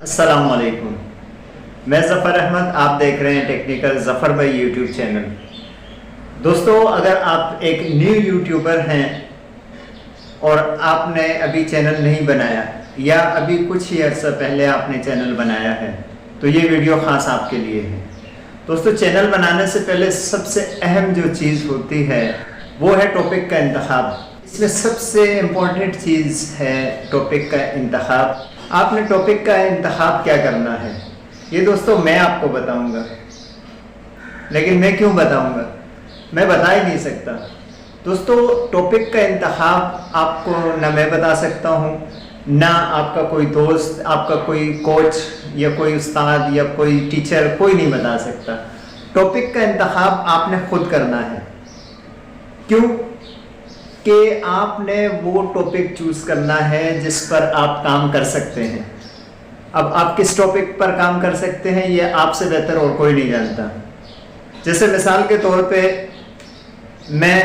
अस्सलाम वालेकुम। मैं ज़फ़र अहमद, आप देख रहे हैं टेक्निकल ज़फ़र भाई यूट्यूब चैनल। दोस्तों, अगर आप एक न्यू यूट्यूबर हैं और आपने अभी चैनल नहीं बनाया या अभी कुछ ही अर्सा पहले आपने चैनल बनाया है तो ये वीडियो ख़ास आपके लिए है। दोस्तों, चैनल बनाने से पहले सबसे अहम जो चीज़ होती है वो है टॉपिक का इंतखाब। इसमें सबसे इम्पोर्टेंट चीज़ है टॉपिक का इंतखाब। आपने टॉपिक का इंतखाब क्या करना है ये दोस्तों मैं आपको बताऊंगा, लेकिन मैं क्यों बताऊंगा, मैं बता ही नहीं सकता। दोस्तों, टॉपिक का इंतखाब आपको ना मैं बता सकता हूँ, ना आपका कोई दोस्त, आपका कोई कोच या कोई उस्ताद या कोई टीचर, कोई नहीं बता सकता। टॉपिक का इंतखाब आपने खुद करना है। क्यों कि आपने वो टॉपिक चूज़ करना है जिस पर आप काम कर सकते हैं। अब आप किस टॉपिक पर काम कर सकते हैं ये आपसे बेहतर और कोई नहीं जानता। जैसे मिसाल के तौर पे मैं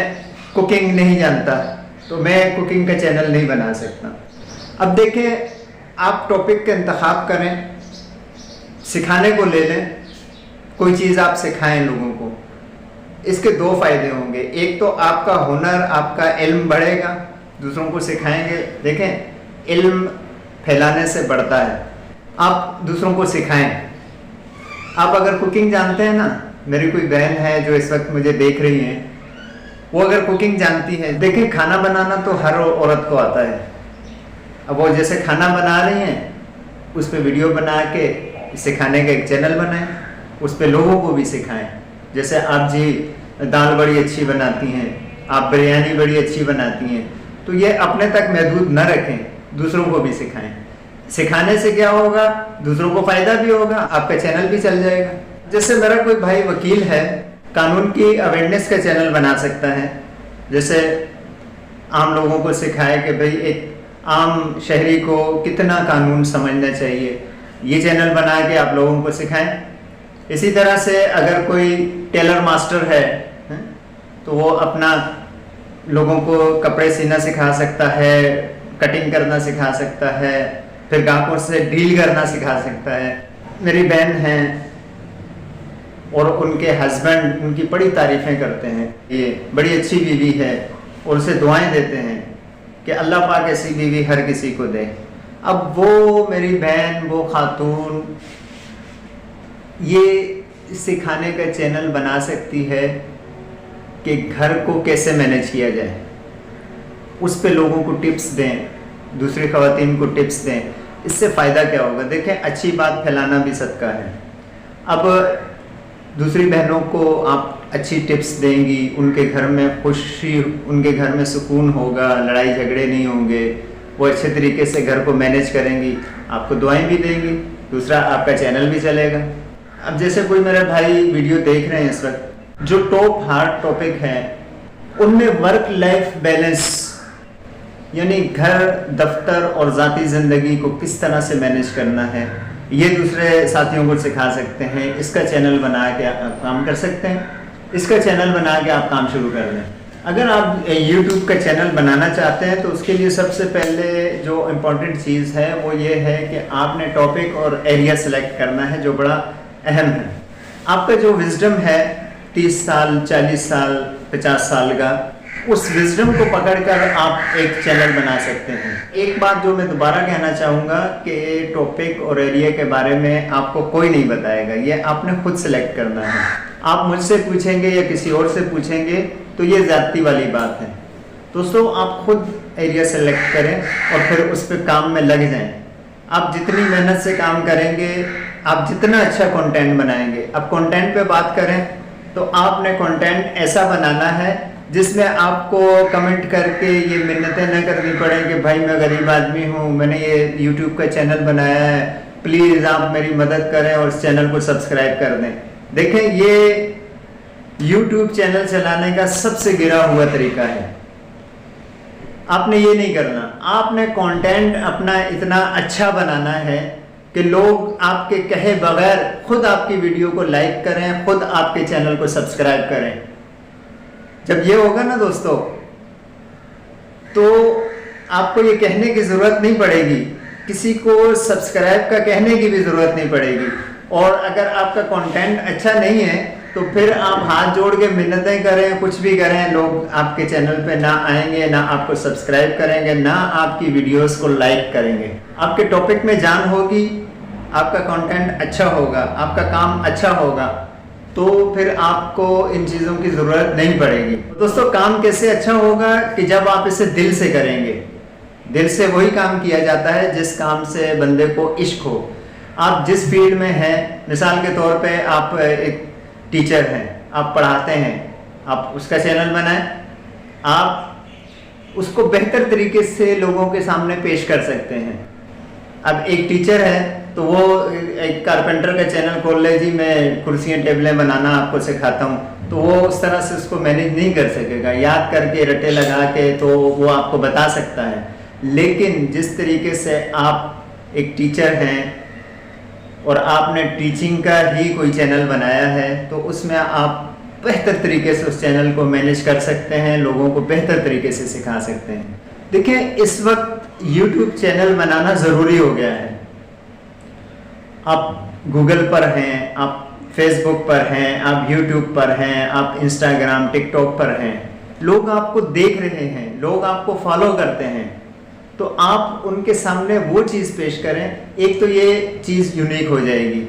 कुकिंग नहीं जानता तो मैं कुकिंग का चैनल नहीं बना सकता। अब देखें, आप टॉपिक का इंतखाब करें, सिखाने को ले लें, कोई चीज़ आप सिखाएं लोगों को। इसके दो फायदे होंगे। एक तो आपका हुनर, आपका इल्म बढ़ेगा, दूसरों को सिखाएंगे। देखें, इल्म फैलाने से बढ़ता है। आप दूसरों को सिखाएं। आप अगर कुकिंग जानते हैं ना, मेरी कोई बहन है जो इस वक्त मुझे देख रही हैं, वो अगर कुकिंग जानती है, देखें खाना बनाना तो हर औरत को आता है। अब वो जैसे खाना बना रही हैं उस पर वीडियो बना के सिखाने का एक चैनल बनाएं, उस पर लोगों को भी सिखाएं। जैसे आप जी दाल बड़ी अच्छी बनाती हैं, आप बिरयानी बड़ी अच्छी बनाती हैं, तो ये अपने तक महदूद न रखें, दूसरों को भी सिखाएं। सिखाने से क्या होगा, दूसरों को फ़ायदा भी होगा, आपका चैनल भी चल जाएगा। जैसे मेरा कोई भाई वकील है, कानून की अवेयरनेस का चैनल बना सकता है। जैसे आम लोगों को सिखाए कि भाई एक आम शहरी को कितना कानून समझना चाहिए, ये चैनल बना के आप लोगों को सिखाएं। इसी तरह से अगर कोई टेलर मास्टर है तो वो अपना लोगों को कपड़े सीना सिखा सकता है, कटिंग करना सिखा सकता है, फिर ग्राहकों से डील करना सिखा सकता है। मेरी बहन है और उनके हस्बैंड उनकी बड़ी तारीफ़ें करते हैं, ये बड़ी अच्छी बीवी है, और उसे दुआएं देते हैं कि अल्लाह पाक ऐसी बीवी हर किसी को दे। अब वो मेरी बहन, वो खातून ये सिखाने का चैनल बना सकती है कि घर को कैसे मैनेज किया जाए, उस पे लोगों को टिप्स दें, दूसरी ख़वातीन को टिप्स दें। इससे फ़ायदा क्या होगा? देखें, अच्छी बात फैलाना भी सदका है। अब दूसरी बहनों को आप अच्छी टिप्स देंगी, उनके घर में खुशी, उनके घर में सुकून होगा, लड़ाई झगड़े नहीं होंगे, वो अच्छे तरीके से घर को मैनेज करेंगी, आपको दुआएं भी देंगी, दूसरा आपका चैनल भी चलेगा। अब जैसे कोई मेरे भाई वीडियो देख रहे हैं इस वक्त, जो टॉप हार्ड टॉपिक है उनमें वर्क लाइफ बैलेंस, यानी घर, दफ्तर और ज़ाती ज़िंदगी को किस तरह से मैनेज करना है, ये दूसरे साथियों को सिखा सकते हैं। इसका चैनल बना के आप काम कर सकते हैं, इसका चैनल बना के आप काम शुरू कर दें। अगर आप YouTube का चैनल बनाना चाहते हैं तो उसके लिए सबसे पहले जो इम्पोर्टेंट चीज़ है वो ये है कि आपने टॉपिक और एरिया सेलेक्ट करना है जो बड़ा अहम है। आपका जो विजडम है 30 साल, 40 साल, 50 साल का, उस विजडम को पकड़कर आप एक चैनल बना सकते हैं। एक बात जो मैं दोबारा कहना चाहूँगा कि टॉपिक और एरिया के बारे में आपको कोई नहीं बताएगा, ये आपने खुद सेलेक्ट करना है। आप मुझसे पूछेंगे या किसी और से पूछेंगे तो ये ज़्यादती वाली बात है। दोस्तों, आप खुद एरिया सेलेक्ट करें और फिर उस पर काम में लग जाएं। आप जितनी मेहनत से काम करेंगे, आप जितना अच्छा कंटेंट बनाएंगे। अब कंटेंट पे बात करें तो आपने कंटेंट ऐसा बनाना है जिसमें आपको कमेंट करके ये मिन्नतें न करनी पड़े कि भाई मैं गरीब आदमी हूँ, मैंने ये YouTube का चैनल बनाया है, प्लीज़ आप मेरी मदद करें और इस चैनल को सब्सक्राइब कर दें। देखें, ये YouTube चैनल चलाने का सबसे गिरा हुआ तरीका है। आपने ये नहीं करना, आपने कंटेंट अपना इतना अच्छा बनाना है कि लोग आपके कहे बगैर खुद आपकी वीडियो को लाइक करें, खुद आपके चैनल को सब्सक्राइब करें। जब ये होगा ना दोस्तों, तो आपको ये कहने की ज़रूरत नहीं पड़ेगी किसी को सब्सक्राइब का कहने की भी ज़रूरत नहीं पड़ेगी। और अगर आपका कंटेंट अच्छा नहीं है तो फिर आप हाथ जोड़ के मिन्नतें करें, कुछ भी करें, लोग आपके चैनल पे ना आएंगे, ना आपको सब्सक्राइब करेंगे, ना आपकी वीडियोस को लाइक करेंगे। आपके टॉपिक में जान होगी, आपका कंटेंट अच्छा होगा, आपका काम अच्छा होगा, तो फिर आपको इन चीज़ों की ज़रूरत नहीं पड़ेगी। दोस्तों, काम कैसे अच्छा होगा कि जब आप इसे दिल से करेंगे। दिल से वही काम किया जाता है जिस काम से बंदे को इश्क हो। आप जिस फील्ड में हैं, मिसाल के तौर पे आप एक टीचर हैं, आप पढ़ाते हैं, आप उसका चैनल बनाएं, आप उसको बेहतर तरीके से लोगों के सामने पेश कर सकते हैं। अब एक टीचर है तो वो एक कारपेंटर का चैनल खोल ले, जी मैं कुर्सियाँ टेबलें बनाना आपको सिखाता हूँ, तो वो उस तरह से उसको मैनेज नहीं कर सकेगा। याद करके रटे लगा के तो वो आपको बता सकता है, लेकिन जिस तरीके से आप एक टीचर हैं और आपने टीचिंग का ही कोई चैनल बनाया है, तो उसमें आप बेहतर तरीके से उस चैनल को मैनेज कर सकते हैं, लोगों को बेहतर तरीके से सिखा सकते हैं। देखिए, इस वक्त YouTube चैनल बनाना ज़रूरी हो गया है। आप गूगल पर हैं, आप फेसबुक पर हैं, आप YouTube पर हैं, आप इंस्टाग्राम, टिकटॉक पर हैं, लोग आपको देख रहे हैं, लोग आपको फॉलो करते हैं, तो आप उनके सामने वो चीज़ पेश करें। एक तो ये चीज़ यूनिक हो जाएगी।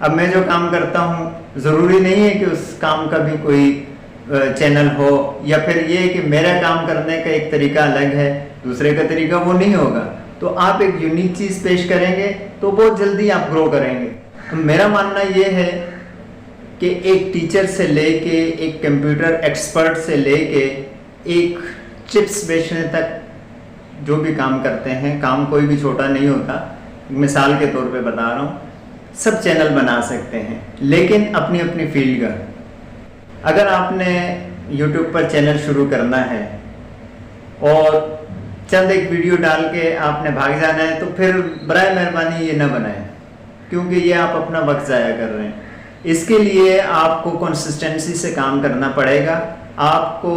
अब मैं जो काम करता हूँ, ज़रूरी नहीं है कि उस काम का भी कोई चैनल हो, या फिर ये कि मेरा काम करने का एक तरीका अलग है, दूसरे का तरीका वो नहीं होगा। तो आप एक यूनिक चीज़ पेश करेंगे तो बहुत जल्दी आप ग्रो करेंगे। तो मेरा मानना ये है कि एक टीचर से लेके, एक कंप्यूटर एक्सपर्ट से लेके, एक चिप्स बेचने तक जो भी काम करते हैं, काम कोई भी छोटा नहीं होता, मिसाल के तौर पे बता रहा हूँ, सब चैनल बना सकते हैं, लेकिन अपनी अपनी फील्ड का। अगर आपने YouTube पर चैनल शुरू करना है और चंद एक वीडियो डाल के आपने भाग जाना है, तो फिर बराए मेहरबानी ये ना बनाएं, क्योंकि ये आप अपना वक्त ज़ाया कर रहे हैं। इसके लिए आपको कंसिस्टेंसी से काम करना पड़ेगा। आपको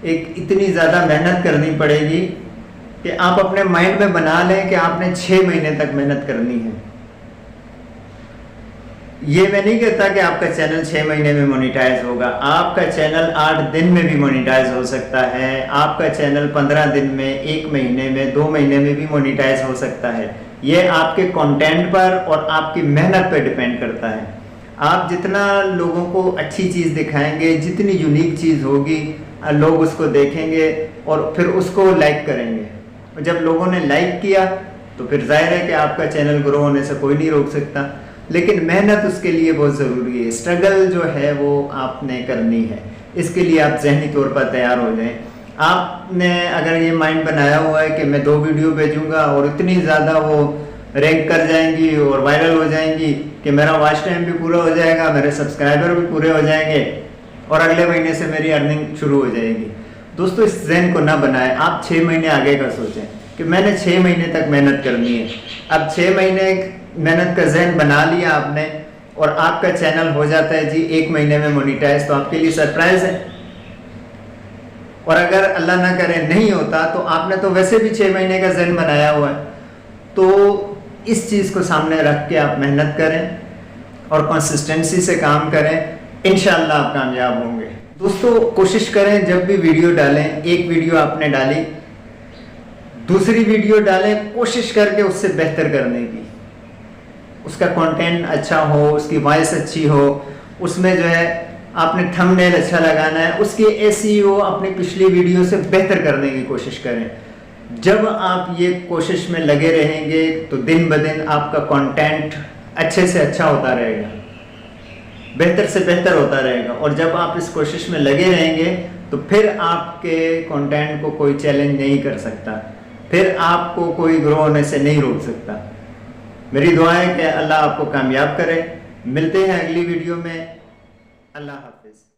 एक इतनी ज़्यादा मेहनत करनी पड़ेगी कि आप अपने माइंड में बना लें कि आपने 6 महीने तक मेहनत करनी है। ये मैं नहीं कहता कि आपका चैनल 6 महीने में मोनेटाइज होगा। आपका चैनल 8 दिन में भी मोनेटाइज हो सकता है। आपका चैनल 15 दिन में, 1 महीने में, 2 महीने में भी मोनेटाइज हो सकता है। ये आपके कंटेंट पर और आपकी मेहनत पर डिपेंड करता है। आप जितना लोगों को अच्छी चीज़ दिखाएंगे, जितनी यूनिक चीज़ होगी, लोग उसको देखेंगे और फिर उसको लाइक करेंगे। और जब लोगों ने लाइक किया तो फिर जाहिर है कि आपका चैनल ग्रो होने से कोई नहीं रोक सकता। लेकिन मेहनत उसके लिए बहुत ज़रूरी है। स्ट्रगल जो है वो आपने करनी है। इसके लिए आप ज़हनी तौर पर तैयार हो जाएं। आपने अगर ये माइंड बनाया हुआ है कि मैं 2 वीडियो भेजूंगा और इतनी ज़्यादा वो रैंक कर जाएंगी और वायरल हो जाएंगी कि मेरा वॉच टाइम भी पूरा हो जाएगा, मेरे सब्सक्राइबर भी पूरे हो जाएंगे और अगले महीने से मेरी अर्निंग शुरू हो जाएगी। दोस्तों, इस जहन को ना बनाएं। आप 6 महीने आगे का सोचें कि मैंने 6 महीने तक मेहनत करनी है। अब 6 महीने मेहनत का जहन बना लिया आपने और आपका चैनल हो जाता है जी 1 महीने में मोनेटाइज, तो आपके लिए सरप्राइज है। और अगर अल्लाह ना करे नहीं होता, तो आपने तो वैसे भी 6 महीने का जहन बनाया हुआ है। तो इस चीज़ को सामने रख के आप मेहनत करें और कंसिस्टेंसी से काम करें, इंशाअल्लाह आप कामयाब होंगे। दोस्तों, कोशिश करें जब भी वीडियो डालें, एक वीडियो आपने डाली, दूसरी वीडियो डालें, कोशिश करके उससे बेहतर करने की। उसका कंटेंट अच्छा हो, उसकी वॉइस अच्छी हो, उसमें जो है आपने थंबनेल अच्छा लगाना है, उसकी एसईओ अपनी पिछली वीडियो से बेहतर करने की कोशिश करें। जब आप ये कोशिश में लगे रहेंगे तो दिन ब दिन आपका कंटेंट अच्छे से अच्छा होता रहेगा, बेहतर से बेहतर होता रहेगा। और जब आप इस कोशिश में लगे रहेंगे तो फिर आपके कंटेंट को कोई चैलेंज नहीं कर सकता, फिर आपको कोई ग्रो होने से नहीं रोक सकता। मेरी दुआ है कि अल्लाह आपको कामयाब करे। मिलते हैं अगली वीडियो में। अल्लाह हाफिज़।